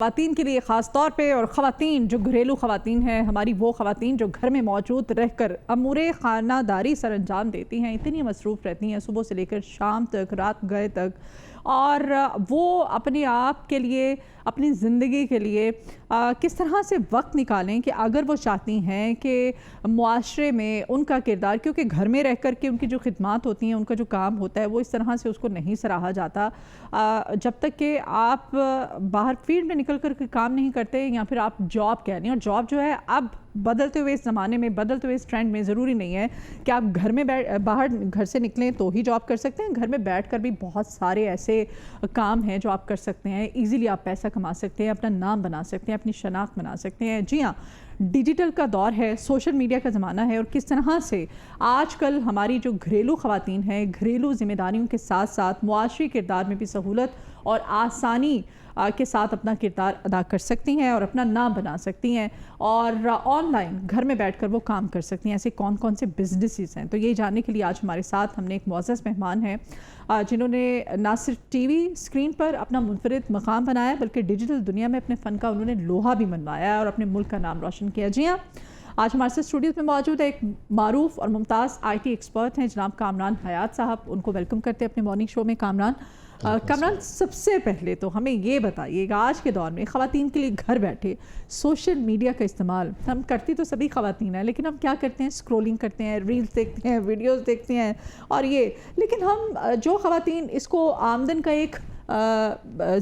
خواتین کے لیے خاص طور پہ، اور خواتین جو گھریلو خواتین ہیں، ہماری وہ خواتین جو گھر میں موجود رہ کر امور خانہ داری سر انجام دیتی ہیں، اتنی مصروف رہتی ہیں صبح سے لے کر شام تک، رات گئے تک، اور وہ اپنے آپ کے لیے، اپنی زندگی کے لیے کس طرح سے وقت نکالیں کہ اگر وہ چاہتی ہیں کہ معاشرے میں ان کا کردار، کیونکہ گھر میں رہ کر کے ان کی جو خدمات ہوتی ہیں، ان کا جو کام ہوتا ہے، وہ اس طرح سے اس کو نہیں سراہا جاتا جب تک کہ آپ باہر فیلڈ میں نکل کر کام نہیں کرتے، یا پھر آپ جاب کہہ لیں. اور جاب جو ہے اب بدلتے ہوئے اس زمانے میں، بدلتے ہوئے اس ٹرینڈ میں، ضروری نہیں ہے کہ آپ گھر میں باہر گھر سے نکلیں تو ہی جاب کر سکتے ہیں. گھر میں بیٹھ کر بھی بہت سارے ایسے کام ہیں جو آپ کر سکتے ہیں. ایزیلی آپ پیسہ کما سکتے ہیں، اپنا نام بنا سکتے ہیں، اپنی شناخت بنا سکتے ہیں. جی ہاں، ڈیجیٹل کا دور ہے، سوشل میڈیا کا زمانہ ہے، اور کس طرح سے آج کل ہماری جو گھریلو خواتین ہیں، گھریلو ذمہ داریوں کے ساتھ ساتھ معاشی کردار میں بھی سہولت اور آسانی کے ساتھ اپنا کردار ادا کر سکتی ہیں اور اپنا نام بنا سکتی ہیں، اور آن لائن گھر میں بیٹھ کر وہ کام کر سکتی ہیں. ایسے کون کون سے بزنسز ہیں؟ تو یہ جاننے کے لیے آج ہمارے ساتھ ہم نے ایک معزز مہمان ہیں جنہوں نے نہ صرف ٹی وی اسکرین پر اپنا منفرد مقام بنایا، بلکہ ڈیجیٹل دنیا میں اپنے فن کا انہوں نے لوہا بھی منوایا ہے اور اپنے ملک کا نام روشن کیا. جی ہاں، آج ہمارے ساتھ اسٹوڈیو میں موجود ہے ایک معروف اور ممتاز آئی ٹی ایکسپرٹ ہیں جناب کامران حیات صاحب. ان کو ویلکم کرتے ہیں اپنے مارننگ شو میں. کامران، سب سے پہلے تو ہمیں یہ بتائیے گا، آج کے دور میں خواتین کے لیے گھر بیٹھے سوشل میڈیا کا استعمال ہم کرتی تو سبھی خواتین ہیں، لیکن ہم کیا کرتے ہیں؟ اسکرولنگ کرتے ہیں، ریلز دیکھتے ہیں، ویڈیوز دیکھتے ہیں، اور لیکن ہم جو خواتین اس کو آمدن کا ایک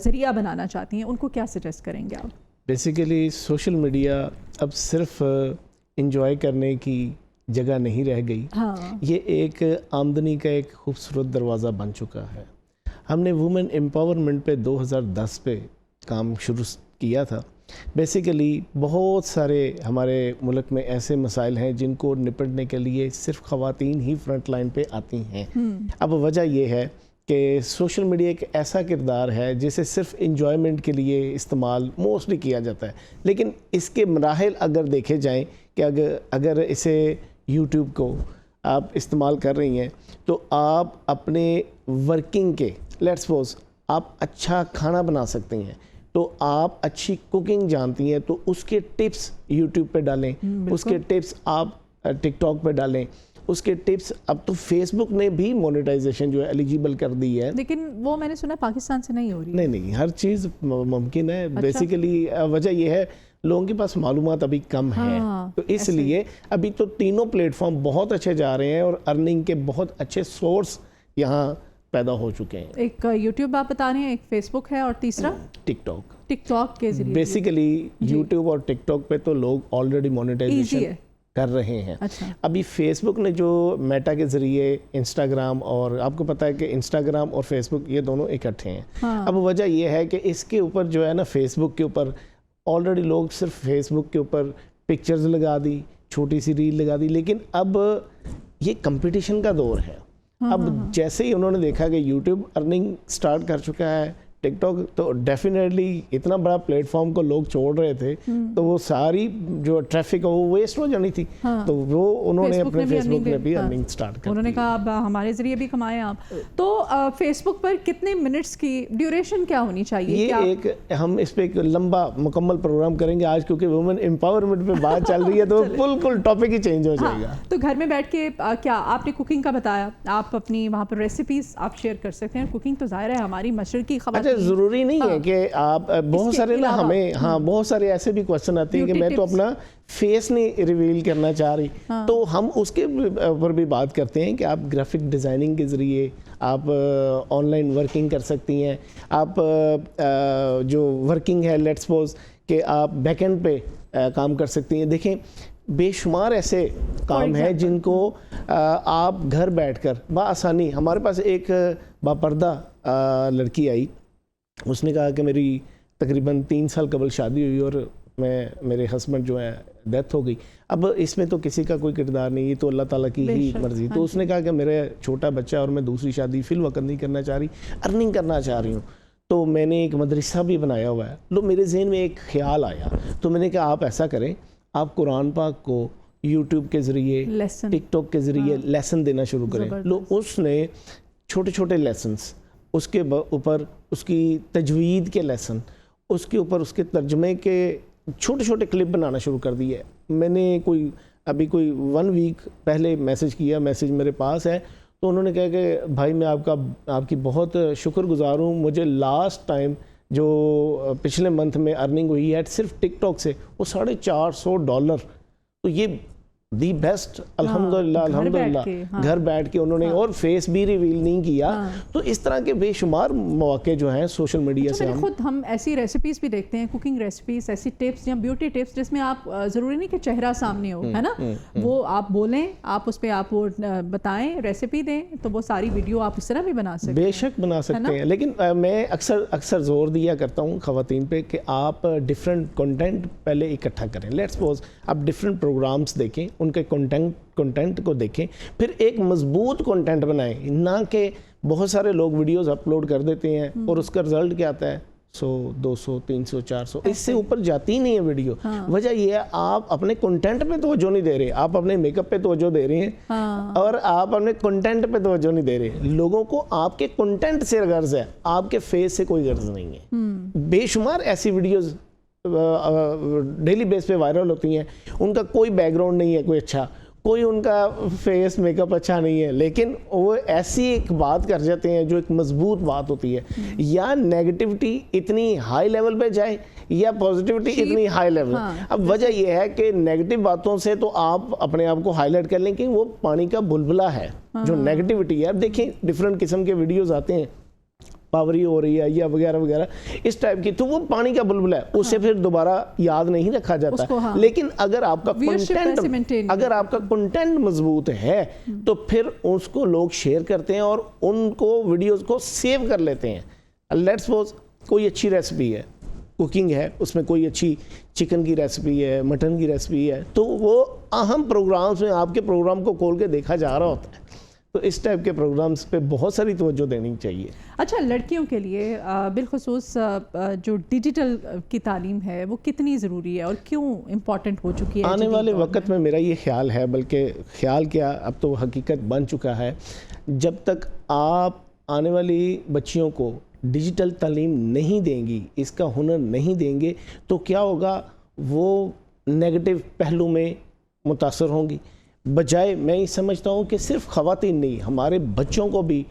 ذریعہ بنانا چاہتی ہیں، ان کو کیا سجیسٹ کریں گے آپ؟ بیسیکلی سوشل میڈیا اب صرف انجوائے کرنے کی جگہ نہیں رہ گئی. یہ ایک آمدنی کا ایک خوبصورت دروازہ بن چکا ہے. ہم نے وومن امپاورمنٹ پہ 2010 پہ کام شروع کیا تھا. بیسیکلی بہت سارے ہمارے ملک میں ایسے مسائل ہیں جن کو نپٹنے کے لیے صرف خواتین ہی فرنٹ لائن پہ آتی ہیں. اب وجہ یہ ہے کہ سوشل میڈیا ایک ایسا کردار ہے جسے صرف انجوائمنٹ کے لیے استعمال موسٹلی کیا جاتا ہے، لیکن اس کے مراحل اگر دیکھے جائیں کہ اگر اسے یوٹیوب کو آپ استعمال کر رہی ہیں تو آپ اپنے ورکنگ کے لیٹس سپوز آپ اچھا کھانا بنا سکتے ہیں، تو آپ اچھی کوکنگ جانتی ہیں تو اس کے ٹپس یوٹیوب پہ ڈالیں، اس کے ٹپس آپ ٹک ٹاک پہ ڈالیں، اس کے ٹپس. اب تو فیس بک نے بھی مونیٹائزیشن جو ہے ایلیجیبل کر دی ہے، لیکن وہ میں نے سنا پاکستان سے نہیں ہو رہی. نہیں، ہر چیز ممکن ہے. بیسیکلی وجہ یہ ہے لوگوں کے پاس معلومات ابھی کم ہے، تو اس لیے ابھی تو تینوں پلیٹ فارم بہت اچھے جا رہے ہیں اور ارننگ کے بہت اچھے سورس یہاں پیدا ہو چکے ہیں. ایک یوٹیوب آپ بتا رہے ہیں، ایک فیس بک ہے، اور تیسرا ٹک ٹاک کے ذریعے. بیسیکلی یوٹیوب اور ٹک ٹاک پہ تو لوگ آلریڈی مونیٹائزیشن کر رہے ہیں. ابھی فیس بک نے جو میٹا کے ذریعے انسٹاگرام، اور آپ کو پتہ ہے کہ انسٹاگرام اور فیس بک یہ دونوں اکٹھے ہیں. اب وجہ یہ ہے کہ اس کے اوپر جو ہے نا، فیس بک کے اوپر آلریڈی لوگ صرف فیس بک کے اوپر پکچرز لگا دی، چھوٹی سی ریل لگا دی، لیکن اب یہ کمپٹیشن کا دور ہے. اب جیسے ہی انہوں نے دیکھا کہ یوٹیوب ارننگ سٹارٹ کر چکا ہے، ٹک ٹاک تو ڈیفینیٹلی اتنا بڑا پلیٹ فارم کو لوگ چھوڑ رہے تھے تو وہ ساری جو ٹریفک ہے وہ ویسٹ ہو جانی تھی. تو وہ انہوں نے اپنے فیس بک میں بھی ارننگ سٹارٹ کر. انہوں نے کہا اب ہمارے ذریعے بھی کمائیں آپ. تو فیس بک پر کتنے منٹس کی ڈیوریشن کیا ہونی چاہیے؟ یہ ایک ہم اس پہ ایک لمبا مکمل پروگرام کریں گے آج، کیونکہ وومن امپاورمنٹ پہ بات چل رہی ہے تو بالکل ٹاپک ہی چینج ہو جائے گا. تو گھر میں بیٹھ کے کیا آپ نے کوکنگ کا بتایا، آپ اپنی وہاں پر ریسیپیز آپ شیئر کر سکتے ہیں. کوکنگ تو ظاہر ہے ہماری مشرقی خواتین. ضروری نہیں ہے کہ آپ بہت سارے نا ہمیں بہت سارے ایسے بھی کوشچن آتے ہیں کہ میں تو اپنا فیس نہیں ریویل کرنا چاہ رہی، تو ہم اس کے اوپر بھی بات کرتے ہیں کہ آپ گرافک ڈیزائننگ کے ذریعے آپ آن لائن ورکنگ کر سکتی ہیں. آپ جو ورکنگ ہے لیٹس سپوز کہ آپ بیک اینڈ پہ کام کر سکتی ہیں. دیکھیں بے شمار ایسے کام ہیں جن کو آپ گھر بیٹھ کر بآسانی. ہمارے پاس ایک باپردہ لڑکی آئی، اس نے کہا کہ میری تقریباً 3 سال قبل شادی ہوئی اور میرے ہسبینڈ جو ہے ڈیتھ ہو گئی. اب اس میں تو کسی کا کوئی کردار نہیں، یہ تو اللہ تعالیٰ کی ہی مرضی. تو اس نے کہا کہ میرا چھوٹا بچہ اور میں دوسری شادی فی الوقت نہیں کرنا چاہ رہی، ارننگ کرنا چاہ رہی ہوں. تو میں نے ایک مدرسہ بھی بنایا ہوا ہے. میرے ذہن میں ایک خیال آیا، تو میں نے کہا آپ ایسا کریں، آپ قرآن پاک کو یوٹیوب کے ذریعے، ٹک ٹاک کے ذریعے لیسن دینا شروع کریں. اس نے چھوٹے چھوٹے لیسنس، اس کے اوپر اس کی تجوید کے لیسن، اس کے اوپر اس کے ترجمے کے چھوٹے چھوٹے کلپ بنانا شروع کر دیے. میں نے ابھی کوئی 1 ویک پہلے میسج کیا, میسج میرے پاس ہے, تو انہوں نے کہا کہ بھائی میں آپ کی بہت شکر گزار ہوں, مجھے لاسٹ ٹائم جو پچھلے منتھ میں ارننگ ہوئی ہے صرف ٹک ٹاک سے وہ $450. تو یہ دی بیسٹ الحمدللہ گھر بیٹھ کے انہوں نے, اور فیس بھی ریویل نہیں کیا. تو اس طرح کے بے شمار مواقع جو ہیں سوشل میڈیا سے ہم ایسی ریسیپیز بھی دیکھتے ہیں, کوکنگ ریسیپیز, ایسی ٹپس یا بیوٹی ٹپس جس میں آپ ضروری نہیں کہ چہرہ سامنے ہو, ہے نا, وہ آپ بولیں, آپ اس پہ آپ وہ بتائیں, ریسیپی دیں, تو وہ ساری ویڈیو آپ اس طرح بھی بنا سکتے ہیں. بے شک بنا سکتے ہیں, لیکن میں اکثر زور دیا کرتا ہوں خواتین پہ کہ آپ ڈفرینٹ کنٹینٹ پہلے اکٹھا کریں. لیٹس سپوز آپ ڈفرینٹ پروگرامز دیکھیں, ان کے کنٹینٹ کو دیکھیں, پھر ایک مضبوط کنٹینٹ بنائیں, نہ کہ بہت سارے لوگ ویڈیوز اپلوڈ کر دیتے ہیں اور اس کا رزلٹ کیا آتا ہے 100 200 300 400, اس سے اوپر جاتی ہی نہیں ہے ویڈیو. وجہ یہ ہے آپ اپنے کنٹینٹ پہ توجہ نہیں دے رہے, آپ اپنے میک اپ پہ توجہ دے رہے ہیں اور آپ اپنے کنٹینٹ پہ توجہ نہیں دے رہے. لوگوں کو آپ کے کنٹینٹ سے غرض ہے, آپ کے فیس سے کوئی غرض نہیں ہے. بے شمار ایسی ویڈیوز ڈیلی بیس پہ وائرل ہوتی ہیں, ان کا کوئی بیک گراؤنڈ نہیں ہے کوئی اچھا, کوئی ان کا فیس میک اپ اچھا نہیں ہے, لیکن وہ ایسی ایک بات کر جاتے ہیں جو ایک مضبوط بات ہوتی ہے. یا نیگیٹیوٹی اتنی ہائی لیول پہ جائے یا پازیٹیوٹی اتنی ہائی لیول. اب وجہ یہ ہے کہ نیگیٹو باتوں سے تو آپ اپنے آپ کو ہائی لائٹ کر لیں کہ وہ پانی کا بلبلہ ہے جو نیگیٹیوٹی ہے. اب دیکھیں ڈفرینٹ قسم کے ویڈیوز آتے ہیں, پاوری ہو رہی ہے یا وغیرہ وغیرہ اس ٹائپ کی, تو وہ پانی کا بلبلہ ہے, اسے پھر دوبارہ یاد نہیں رکھا جاتا. لیکن اگر آپ کا کنٹینٹ مضبوط ہے تو پھر اس کو لوگ شیئر کرتے ہیں اور ان کو ویڈیوز کو سیو کر لیتے ہیں. لیٹس سپوز کوئی اچھی ریسپی ہے, کوکنگ ہے, اس میں کوئی اچھی چکن کی ریسپی ہے, مٹن کی ریسپی ہے, تو وہ اہم پروگرامز میں آپ کے پروگرام کو کھول کے دیکھا جا رہا ہوتا ہے. تو اس ٹائپ کے پروگرامز پہ بہت ساری توجہ دینی چاہیے. اچھا, لڑکیوں کے لیے بالخصوص جو ڈیجیٹل کی تعلیم ہے وہ کتنی ضروری ہے اور کیوں امپورٹنٹ ہو چکی ہے آنے والے وقت میں؟ میرا یہ خیال ہے, بلکہ خیال کیا اب تو حقیقت بن چکا ہے, جب تک آپ آنے والی بچیوں کو ڈیجیٹل تعلیم نہیں دیں گی, اس کا ہنر نہیں دیں گے, تو کیا ہوگا, وہ نیگیٹو پہلو میں متاثر ہوں گی. بجائے میں یہ سمجھتا ہوں کہ صرف خواتین نہیں, ہمارے بچوں کو بھی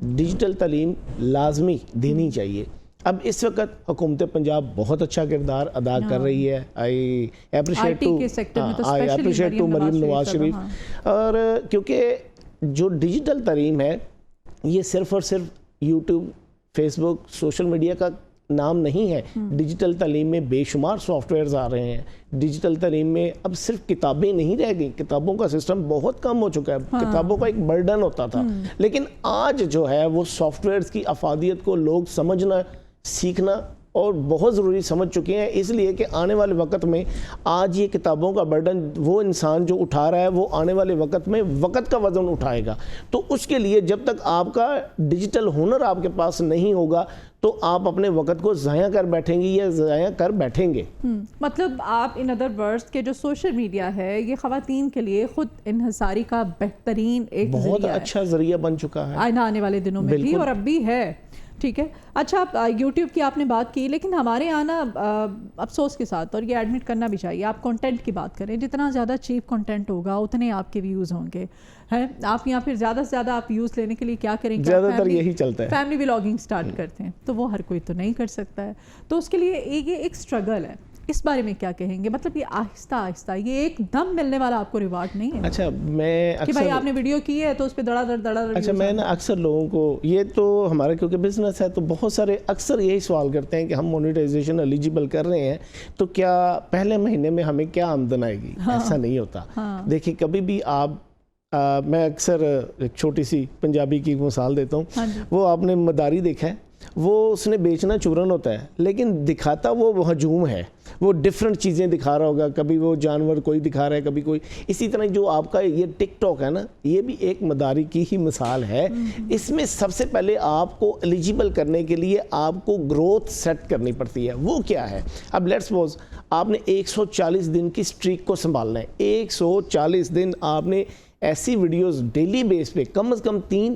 ڈیجیٹل تعلیم لازمی دینی چاہیے. اب اس وقت حکومت پنجاب بہت اچھا کردار ادا کر رہی ہے. I appreciate to Maryam Nawaz Sharif. اور کیونکہ جو ڈیجیٹل تعلیم ہے یہ صرف اور صرف یوٹیوب, فیس بک, سوشل میڈیا کا نام نہیں ہے. ڈیجیٹل تعلیم میں بے شمار سافٹ ویئرز آ رہے ہیں. ڈیجیٹل تعلیم میں اب صرف کتابیں نہیں رہ گئی, کتابوں کا سسٹم بہت کم ہو چکا ہے. کتابوں کا ایک برڈن ہوتا تھا, لیکن آج جو ہے وہ سافٹ ویئرز کی افادیت کو لوگ سمجھنا, سیکھنا اور بہت ضروری سمجھ چکے ہیں. اس لیے کہ آنے والے وقت میں آج یہ کتابوں کا برڈن وہ انسان جو اٹھا رہا ہے وہ آنے والے وقت میں وقت کا وزن اٹھائے گا. تو اس کے لیے جب تک آپ کا ڈیجیٹل ہنر آپ کے پاس نہیں ہوگا تو آپ اپنے وقت کو ضائع کر بیٹھیں گی یا ضائع کر بیٹھیں گے. مطلب آپ ان ادر ورڈز کے جو سوشل میڈیا ہے یہ خواتین کے لیے خود انحصاری کا بہترین ایک بہت اچھا ذریعہ بن چکا ہے آنے والے دنوں میں بھی, اور اب بھی ہے. ٹھیک ہے. اچھا, یوٹیوب کی آپ نے بات کی, لیکن ہمارے یہاں نا افسوس کے ساتھ, اور یہ ایڈمٹ کرنا بھی چاہیے, آپ کنٹینٹ کی بات کریں, جتنا زیادہ چیپ کنٹینٹ ہوگا اتنے آپ کے ویوز ہوں گے. ہے آپ یہاں پھر زیادہ سے زیادہ آپ ویوز لینے کے لیے کیا کریں گے؟ زیادہ تر یہی چلتا ہے, فیملی ولاگنگ سٹارٹ کرتے ہیں. تو وہ ہر کوئی تو نہیں کر سکتا ہے, تو اس کے لیے یہ ایک سٹرگل ہے. اس بارے میں کیا کہیں گے؟ مطلب یہ آہستہ آہستہ, یہ ایک دم ملنے والا آپ کو ریوارڈ نہیں ہے. اچھا, میں کہ بھائی آپ نے ویڈیو کی ہے تو اس پہ دڑا دڑ. اچھا, میں نا اکثر لوگوں کو, یہ تو ہمارا کیونکہ بزنس ہے تو بہت سارے اکثر یہی سوال کرتے ہیں کہ ہم مونیٹائزیشن ایلیجیبل کر رہے ہیں تو کیا پہلے مہینے میں ہمیں کیا آمدن آئے گی؟ ایسا نہیں ہوتا. دیکھیے, کبھی بھی آپ میں اکثر ایک چھوٹی سی پنجابی کی مثال دیتا ہوں. وہ آپ نے مداری دیکھا ہے, وہ اس نے بیچنا چورن ہوتا ہے لیکن دکھاتا وہ ہجوم ہے, وہ ڈفرینٹ چیزیں دکھا رہا ہوگا, کبھی وہ جانور کوئی دکھا رہا ہے, کبھی کوئی. اسی طرح جو آپ کا یہ ٹک ٹاک ہے نا, یہ بھی ایک مداری کی ہی مثال ہے. اس میں سب سے پہلے آپ کو ایلیجیبل کرنے کے لیے آپ کو گروتھ سیٹ کرنی پڑتی ہے. وہ کیا ہے؟ اب لیٹس سپوز آپ نے 140 دن کی سٹریک کو سنبھالنا ہے. 140 دن آپ نے ایسی ویڈیوز ڈیلی بیس پہ کم از کم 3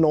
9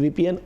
VPN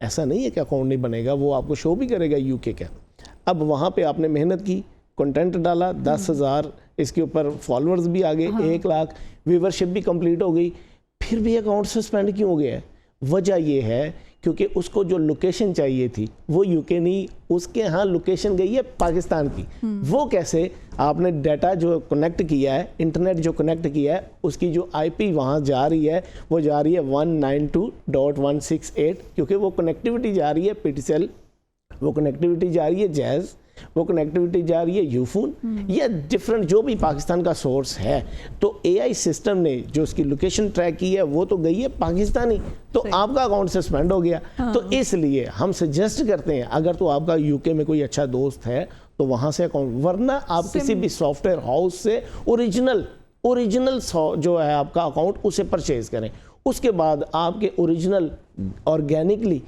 ایسا نہیں ہے کہ اکاؤنٹ نہیں بنے گا, وہ آپ کو شو بھی کرے گا UK کا. اب وہاں پہ آپ نے محنت کی, کنٹینٹ ڈالا, 10,000 اس کے اوپر فالورز بھی آگے, 1 لاکھ ویورشپ بھی کمپلیٹ ہو گئی, پھر بھی اکاؤنٹ سسپینڈ کیوں ہو گیا ہے؟ وجہ یہ ہے کیونکہ اس کو جو لوکیشن چاہیے تھی وہ UK نہیں, اس کے ہاں لوکیشن گئی ہے پاکستان کی. وہ کیسے؟ آپ نے ڈیٹا جو کنیکٹ کیا ہے, انٹرنیٹ جو کنیکٹ کیا ہے, اس کی جو IP وہاں جا رہی ہے وہ جا رہی ہے 192.168, کیونکہ وہ کنیکٹیوٹی جا رہی ہے PTCL, وہ کنیکٹیوٹی جا رہی ہے جیز, وہ کنیکٹیوٹی جا رہی ہے یوفون, یا ڈفرنٹ جو بھی پاکستان کا سورس ہے. تو AI سسٹم نے جو اس کی لوکیشن ٹریک کی ہے وہ تو گئی ہے پاکستانی, تو آپ کا اکاؤنٹ سسپینڈ ہو گیا. تو اس لیے ہم سجیسٹ کرتے ہیں اگر تو آپ کا UK میں کوئی اچھا دوست ہے تو وہاں سے اکاؤنٹ, ورنہ آپ کسی بھی سافٹ ویئر ہاؤس سے اوریجنل جو ہے آپ کا اکاؤنٹ اسے پرچیز کریں. اس کے بعد آپ کے اوریجنل آرگینکلی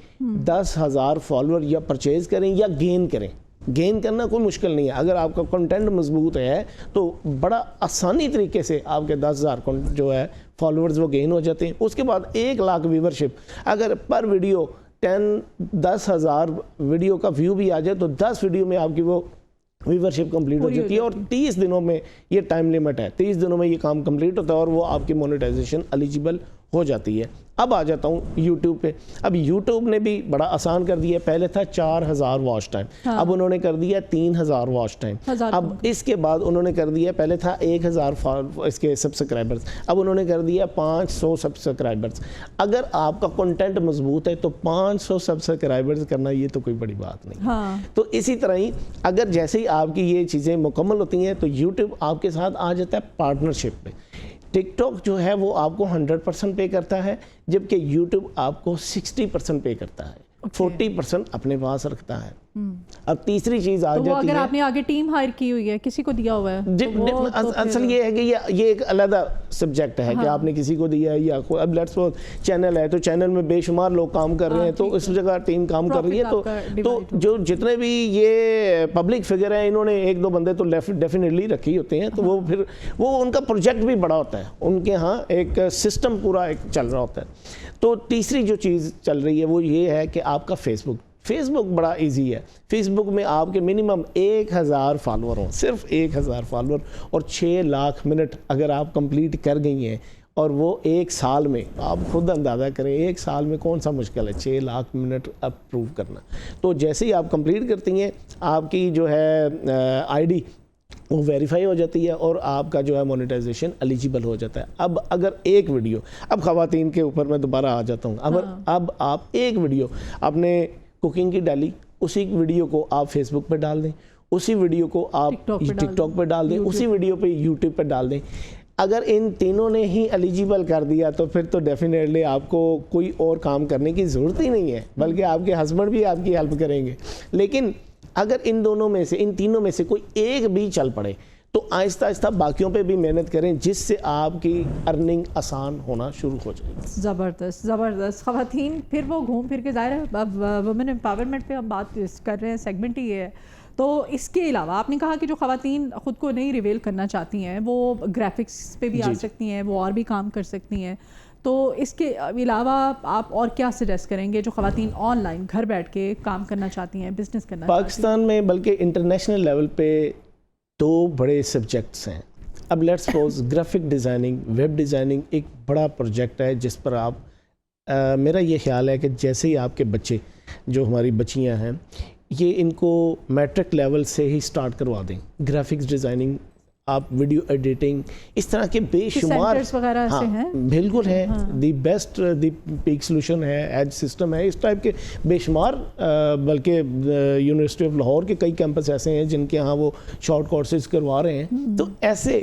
10,000 فالوور یا پرچیز کریں یا گین کریں. گین کرنا کوئی مشکل نہیں ہے, اگر آپ کا کنٹینٹ مضبوط ہے تو بڑا آسانی طریقے سے آپ کے 10,000 جو ہے فالورز وہ گین ہو جاتے ہیں. اس کے بعد 1 لاکھ ویورشپ, اگر پر ویڈیو 10,000 ویڈیو کا ویو بھی آ جائے تو 10 ویڈیو میں آپ کی وہ ویورشپ کمپلیٹ ہو جاتی ہے, اور 30 دنوں میں یہ ٹائم لیمٹ ہے, 30 دنوں میں یہ کام کمپلیٹ ہوتا ہے اور وہ آپ کی مونیٹائزیشن ایلیجیبل ہو جاتی ہے. اب آ جاتا ہوں YouTube پہ. اب YouTube نے بھی بڑا آسان کر دیا ہے, پہلے تھا 4,000 واچ ٹائم, اب انہوں نے کر دیا 3,000 واچ ٹائم. اب اس کے بعد انہوں نے کر دیا, پہلے تھا 1,000 اس کے سبسکرائبرز, اب انہوں نے کر دیا 500 سبسکرائبرز. اگر آپ کا کنٹینٹ مضبوط ہے تو 500 سبسکرائبرز کرنا یہ تو کوئی بڑی بات نہیں. تو اسی طرح ہی اگر جیسے ہی آپ کی یہ چیزیں مکمل ہوتی ہیں تو YouTube آپ کے ساتھ آ جاتا ہے پارٹنرشپ پہ. ٹک ٹاک جو ہے وہ آپ کو 100% پے کرتا ہے, جبکہ یوٹیوب آپ کو 60% پے کرتا ہے, 40% اپنے پاس رکھتا ہے. اب تیسری چیز آ جاتی ہے, اگر آپ نے آگے ٹیم ہائر کی ہوئی ہے, کسی کو دیا ہوا ہے, اصل یہ ہے کہ یہ ایک علیحدہ سبجیکٹ ہے کہ آپ نے کسی کو دیا ہے یا اب لیٹس سپوز چینل ہے تو چینل میں بے شمار لوگ کام کر رہے ہیں, تو اس جگہ ٹیم کام کر رہی ہے. تو جو جتنے بھی یہ پبلک فگر ہیں انہوں نے 1-2 بندے تو ڈیفینیٹلی رکھے ہی ہوتے ہیں, تو وہ پھر وہ ان کا پروجیکٹ بھی بڑا ہوتا ہے, ان کے ہاں ایک سسٹم پورا ایک چل رہا ہوتا ہے. تو تیسری جو چیز چل رہی ہے وہ یہ ہے کہ آپ کا فیس بک بڑا ایزی ہے. فیس بک میں آپ کے منیمم 1,000 فالور ہوں, صرف 1,000 فالور, اور 6 لاکھ منٹ اگر آپ کمپلیٹ کر گئی ہیں, اور وہ 1 سال میں آپ خود اندازہ کریں 1 سال میں کون سا مشکل ہے 6 لاکھ منٹ اپروو کرنا. تو جیسے ہی آپ کمپلیٹ کرتی ہیں آپ کی جو ہے ID وہ ویریفائی ہو جاتی ہے اور آپ کا جو ہے مونیٹائزیشن ایلیجیبل ہو جاتا ہے. اب اگر ایک ویڈیو, اب خواتین کے اوپر میں دوبارہ آ جاتا ہوں, اب آپ ایک ویڈیو آپ نے کوکنگ کی ڈالی, اسی ویڈیو کو آپ فیس بک پہ ڈال دیں, اسی ویڈیو کو آپ ٹک ٹاک پہ ڈال دیں, اسی ویڈیو پہ یوٹیوب پہ ڈال دیں. اگر ان تینوں نے ہی ایلیجیبل کر دیا تو پھر تو ڈیفینیٹلی آپ کو کوئی اور کام کرنے کی ضرورت ہی نہیں ہے, بلکہ آپ کے ہسبینڈ بھی آپ کی ہیلپ کریں گے. لیکن اگر ان دونوں میں سے, ان تینوں میں سے کوئی ایک بھی چل پڑے تو آہستہ آہستہ باقیوں پہ بھی محنت کریں, جس سے آپ کی ارننگ آسان ہونا شروع ہو جائے. زبردست زبردست. خواتین پھر وہ گھوم پھر کے ظاہر ہے اب وومن امپاورمنٹ پہ ہم بات کر رہے ہیں, سیگمنٹ ہی ہے. تو اس کے علاوہ آپ نے کہا کہ جو خواتین خود کو نہیں ریویل کرنا چاہتی ہیں وہ گرافکس پہ بھی آ سکتی ہیں, وہ اور بھی کام کر سکتی ہیں. تو اس کے علاوہ آپ اور کیا سجیسٹ کریں گے جو خواتین آن لائن گھر بیٹھ کے کام کرنا چاہتی ہیں, بزنس کرنا چاہتی ہیں؟ پاکستان میں بلکہ انٹرنیشنل لیول پہ 2 بڑے سبجیکٹس ہیں. اب let's suppose graphic designing, web designing ایک بڑا پروجیکٹ ہے جس پر آپ میرا یہ خیال ہے کہ جیسے ہی آپ کے بچے جو ہماری بچیاں ہیں یہ ان کو میٹرک لیول سے ہی سٹارٹ کروا دیں. گرافکس ڈیزائننگ, آپ ویڈیو ایڈیٹنگ, اس طرح کے بے شمار بالکل ہے, the best the pack solution ہے, ایج سسٹم ہے, اس ٹائپ کے بے شمار, بلکہ یونیورسٹی آف لاہور کے کئی کیمپس ایسے ہیں جن کے ہاں وہ شارٹ کورسز کروا رہے ہیں. تو ایسے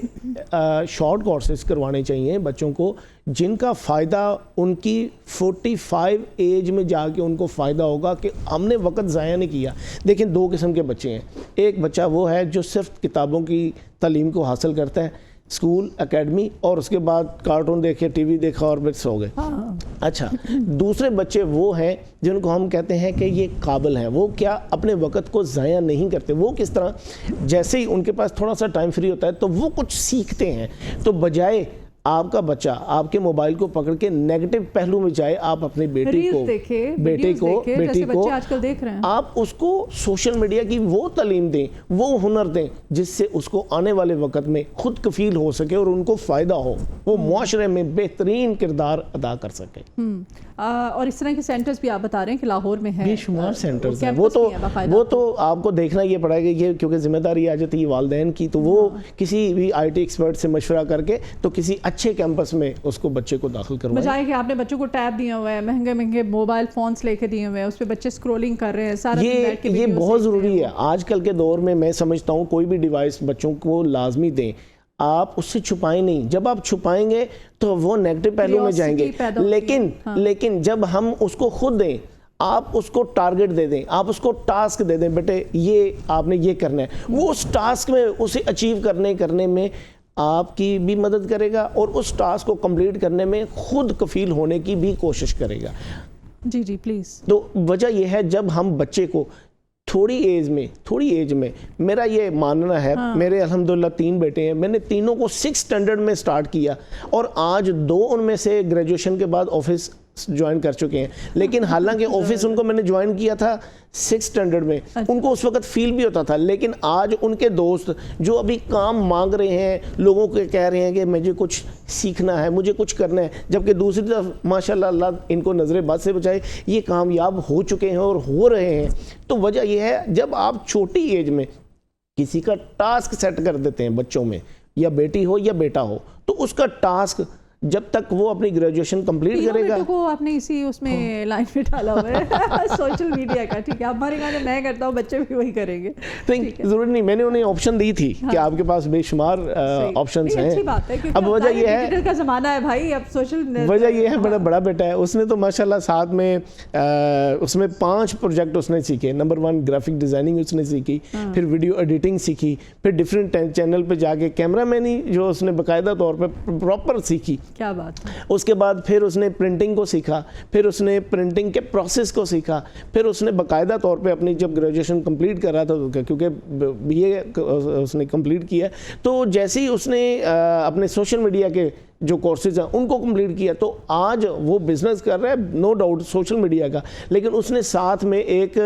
شارٹ کورسز کروانے چاہیے بچوں کو جن کا فائدہ ان کی 45 ایج میں جا کے ان کو فائدہ ہوگا کہ ہم نے وقت ضائع نہیں کیا. دیکھیں 2 قسم کے بچے ہیں, ایک بچہ وہ ہے جو صرف کتابوں کی تعلیم کو حاصل کرتا ہے, اسکول اکیڈمی, اور اس کے بعد کارٹون دیکھے, ٹی وی دیکھا اور بس ہو گئے. اچھا, دوسرے بچے وہ ہیں جن کو ہم کہتے ہیں کہ یہ قابل ہیں, وہ کیا اپنے وقت کو ضائع نہیں کرتے. وہ کس طرح, جیسے ہی ان کے پاس تھوڑا سا ٹائم فری ہوتا ہے تو وہ کچھ سیکھتے ہیں, تو بجائے آپ کا بچہ آپ کے موبائل کو پکڑ کے نیگیٹو پہلو میں جائے، آپ اپنی بیٹی کو بیٹے کو بیٹی کو آپ اس کو سوشل میڈیا کی وہ تعلیم دیں، وہ ہنر دیں جس سے اس کو آنے والے وقت میں خود کفیل ہو سکے اور ان کو فائدہ ہو، وہ معاشرے میں بہترین کردار ادا کر سکے۔ اور اس طرح کے سینٹرز بھی آپ بتا رہے ہیں کہ لاہور میں ہیں، بے شمار سینٹرز ہیں، وہ تو آپ کو دیکھنا یہ پڑے گا، یہ کیونکہ ذمہ داری آ جاتی ہے والدین کی، تو وہ کسی بھی آئی ٹی ایکسپرٹ سے مشورہ کر کے تو کسی اچھے کیمپس میں اس کو بچے کو داخل کروائیں۔ بجائے کہ آپ نے بچوں کو ٹیب دیے ہوئے ہیں، مہنگے مہنگے موبائل فونز لے کے دیے ہوئے ہیں، اس پہ بچے اسکرولنگ کر رہے ہیں، سارا یہ بہت ضروری ہے آج کل کے دور میں سمجھتا ہوں کوئی بھی ڈیوائس بچوں کو لازمی دیں، آپ اس سے چھپائیں نہیں، جب آپ چھپائیں گے تو وہ نیگیٹو پہلو میں جائیں گے، لیکن جب ہم اس کو خود دیں، آپ اس کو ٹارگٹ دے دیں، آپ اس کو ٹاسک دے دیں، بیٹے یہ آپ نے یہ کرنا ہے، وہ اس ٹاسک میں اسے اچیو کرنے میں آپ کی بھی مدد کرے گا اور اس ٹاسک کو کمپلیٹ کرنے میں خود کفیل ہونے کی بھی کوشش کرے گا۔ جی پلیز۔ تو وجہ یہ ہے جب ہم بچے کو تھوڑی ایج میں میرا یہ ماننا ہے، میرے الحمدللہ 3 بیٹے ہیں، میں نے تینوں کو 6 اسٹینڈرڈ میں سٹارٹ کیا اور آج 2 ان میں سے گریجویشن کے بعد آفس جوائن کر چکے ہیں، لیکن حالانکہ آفس ان کو میں نے جوائن کیا تھا 6 اسٹینڈرڈ میں، ان کو اس وقت فیل بھی ہوتا تھا، لیکن آج ان کے دوست جو ابھی کام مانگ رہے ہیں، لوگوں کو کہہ رہے ہیں کہ مجھے کچھ سیکھنا ہے، مجھے کچھ کرنا ہے، جبکہ دوسری طرف ماشاءاللہ اللہ ان کو نظر بد سے بچائے، یہ کامیاب ہو چکے ہیں اور ہو رہے ہیں۔ تو وجہ یہ ہے جب آپ چھوٹی ایج میں کسی کا ٹاسک سیٹ کر دیتے ہیں بچوں میں، یا بیٹی ہو یا بیٹا ہو، تو اس کا ٹاسک جب تک وہ اپنی گریجویشن کمپلیٹ کرے گا، کو آپ نے اسی اس میں لائن پہ ڈالا ہوا ہے سوشل میڈیا کا، ٹھیک ہے، آپ ہمارے کہاں میں کرتا ہوں بچے بھی وہی کریں گے، ضروری نہیں، میں نے انہیں آپشن دی تھی کہ آپ کے پاس بے شمار آپشنز ہیں۔ اب وجہ یہ ہے ڈیجیٹل کا زمانہ ہے بھائی، اب سوشل وجہ یہ ہے میرا بڑا بیٹا ہے، اس نے تو ماشاءاللہ ساتھ میں اس میں 5 پروجیکٹ اس نے سیکھے۔ نمبر 1 گرافک ڈیزائننگ اس نے سیکھی، پھر ویڈیو ایڈیٹنگ سیکھی، پھر ڈیفرنٹ چینل پہ جا کے کیمرہ مینی جو اس نے باقاعدہ طور پہ پراپر سیکھی۔ کیا بات ہے۔ اس کے بعد پھر اس نے پرنٹنگ کو سیکھا، پھر اس نے پرنٹنگ کے پروسیس کو سیکھا، پھر اس نے باقاعدہ طور پہ اپنی جب گریجویشن کمپلیٹ کر رہا تھا، کیونکہ بی اے اس نے کمپلیٹ کیا، تو جیسے ہی اس نے اپنے سوشل میڈیا کے جو کورسز ہیں ان کو کمپلیٹ کیا، تو آج وہ بزنس کر رہا ہے نو ڈاؤٹ سوشل میڈیا کا، لیکن اس نے ساتھ میں ایک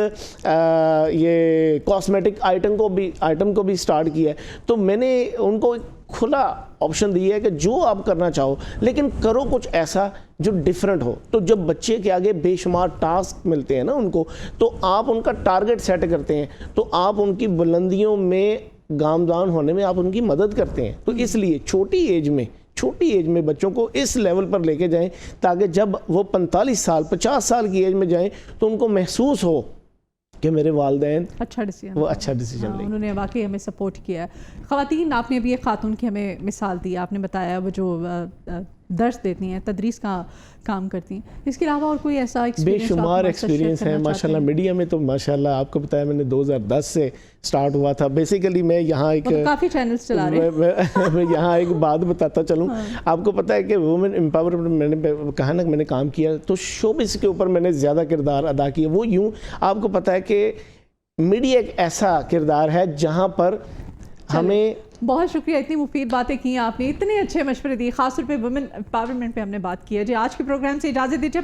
یہ کاسمیٹک آئٹم کو بھی سٹارٹ کیا ہے۔ تو میں نے ان کو کھلا آپشن دی ہے کہ جو آپ کرنا چاہو، لیکن کرو کچھ ایسا جو ڈیفرنٹ ہو۔ تو جب بچے کے آگے بے شمار ٹاسک ملتے ہیں نا ان کو، تو آپ ان کا ٹارگٹ سیٹ کرتے ہیں، تو آپ ان کی بلندیوں میں گامزن ہونے میں آپ ان کی مدد کرتے ہیں۔ تو اس لیے چھوٹی ایج میں بچوں کو اس لیول پر لے کے جائیں تاکہ جب وہ 45 سال 50 سال کی ایج میں جائیں تو ان کو محسوس ہو کہ میرے والدین وہ اچھا ڈیسیجن لیں، انہوں نے واقعی ہمیں سپورٹ کیا ہے۔ خواتین، آپ نے ابھی ایک خاتون کی ہمیں مثال دی، آپ نے بتایا وہ جو درس دیتی ہیں، تدریس کا کام کرتی ہیں، اس کے علاوہ اور کوئی ایسا بے شمار ایکسپیرینس ہیں ماشاءاللہ۔ میڈیا میں تو ماشاءاللہ آپ کو بتایا میں نے 2010 سے سٹارٹ ہوا تھا۔ بیسیکلی میں یہاں ایک کافی چینلز چلا رہے ہیں، میں یہاں ایک بات بتاتا چلوں، آپ کو پتہ ہے کہ وومن امپاورمنٹ میں نے کہا نا کہ میں نے کام کیا، تو شوبز کے اوپر میں نے زیادہ کردار ادا کیا۔ وہ یوں آپ کو پتہ ہے کہ میڈیا ایک ایسا کردار ہے جہاں پر ہمیں بہت شکریہ، اتنی مفید باتیں کی آپ نے، اتنے اچھے مشورے دیے، خاص طور پہ وومن امپاورمنٹ پہ ہم نے بات کی ہے۔ جی آج کے پروگرام سے اجازت دیجیے۔